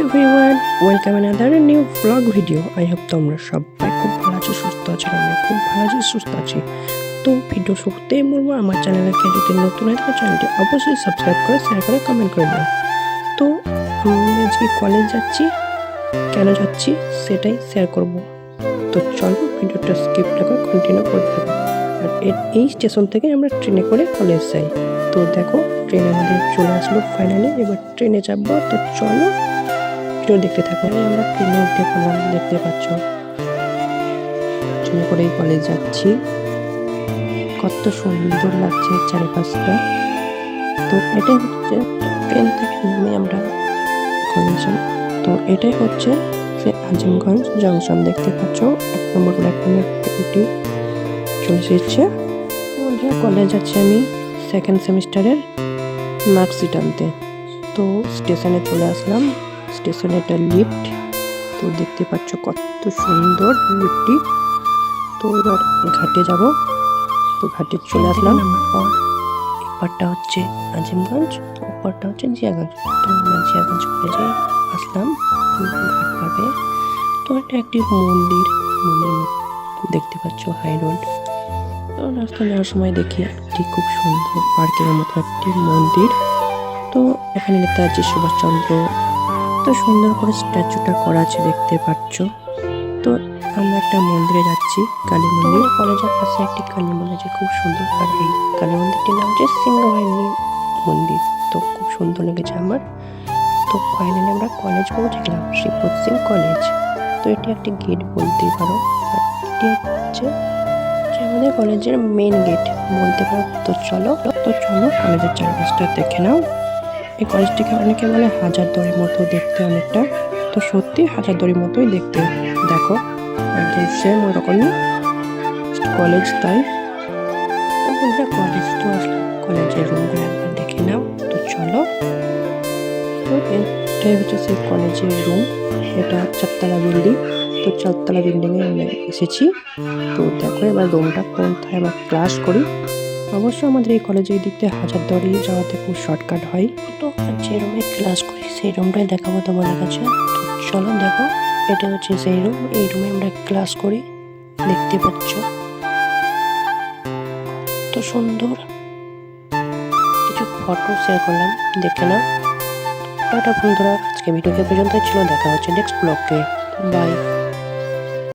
Everyone, welcome another new blog video. I hope তোমরা সবাই খুব ভালো আছো, সুস্থ আছো। আমি খুব ভালো আছি, সুস্থ আছি। তো ভিডিও শুরুতেই বলবো, আমার চ্যানেলকে যদি নতুন হয় তাহলে চ্যানেলটি অবশ্যই সাবস্ক্রাইব করে, শেয়ার করে, কমেন্ট করে দিও। তো আমি আজকে কলেজ যাচ্ছি, কেন যাচ্ছি সেটাই শেয়ার করব। তো চলো ভিডিওটা স্কিপ না করে কন্টিনিউ করতে থাকো। আর এই স্টেশন থেকে আমরা ট্রেনে করে কলেজ যাই। তো দেখো ট্রেন আমাদের চলে আসলো ফাইনালি, এবার ট্রেনে চাপবো। তো চলো ভিডিও দেখতে থাকো। আমরা ট্রেনে উঠে পড়লাম, দেখতে পাচ্ছ ট্রেনে করেই কলেজ যাচ্ছি। কত সুন্দর লাগছে চারিপাশটা। তো এটাই হচ্ছে ট্রেন থেকে নেমে আমরা কলেজ। তো এটাই হচ্ছে সে আজিমগঞ্জ জংশন, দেখতে পাচ্ছ 1 নম্বর প্ল্যাটফর্মে ট্রেনটি চলে এসেছে। কলেজ যাচ্ছি আমি সেকেন্ড সেমিস্টারের মার্কশিট আনতে। তো স্টেশনে চলে আসলাম, স্টেশনে একটা লিফট। তো দেখতে পাচ্ছ কত সুন্দর লিফটটি। তো এবার ঘাটে যাব। তো ঘাটে চলে আসলাম। এপারটা হচ্ছে আজিমগঞ্জ, ওপারটা হচ্ছে জিয়াগঞ্জ। তো আমরা জিয়াগঞ্জ কলেজে আসলাম ঘাট পাবে। তো এটা একটি মন্দির দেখতে পাচ্ছ, হাই রোড। তো রাস্তা যাওয়ার সময় দেখি একটি খুব সুন্দর পার্কের মতো একটি মন্দির। তো এখানে নেতাজি সুভাষচন্দ্র তো সুন্দর করে স্ট্যাচুটা করা আছে, দেখতে পাচ্ছ। তো আমরা একটা মন্দিরে যাচ্ছি, কালী মন্দির। কলেজের পাশে একটি কালী মন্দির আছে, খুব সুন্দর। আর এই কালী মন্দিরটির নাম হচ্ছে সিংহবাহিনী মন্দির। তো খুব সুন্দর লেগেছে আমার। তো ফাইনালি আমরা কলেজ পৌঁছে গেলাম, শ্রীপদ সিং কলেজ। তো এটি একটি গেট বলতেই পারো। এটি হচ্ছে আমাদের কলেজের মেইন গেট বলতে পারো। তো চলো কলেজের চারপাশটা দেখে নাও। এই কলেজটিকে অনেকে বলে হাজারদুয়ারির মতো দেখতে অনেকটা। তো সত্যি হাজারদুয়ারির মতোই দেখতে, দেখো একদম সেম ওরকমই কলেজ। তাই তো বন্ধুরা কলেজ তো আসলাম, কলেজের রুমগুলো একবার দেখে নাও। তো চলো, তো এটাই হচ্ছে সেই কলেজের রুম। এটা 4তলা বিল্ডিং। তো 4তলা বিল্ডিংয়ে আমরা এসেছি। তো দেখো এবার রুমটা কোনটায় আমরা ক্লাস করি। অবশ্য আমাদের এই কলেজে এই দিক দিয়ে হাজারদুয়ারি যাওয়াতে খুব শর্টকাট হয়। তো যে রুমে ক্লাস করি সেই রুমটাই দেখাবো তোমাদের কাছে। তো চলো দেখো, এটা হচ্ছে সেই রুম। এই রুমে আমরা ক্লাস করি, দেখতে পাচ্ছ তো সুন্দর। কিছু ফটো শেয়ার করলাম, দেখে নাও। টাটা বন্ধুরা, আজকে ভিডিওকে পর্যন্ত ছিল, দেখা হচ্ছে নেক্সট ব্লগে। বাই।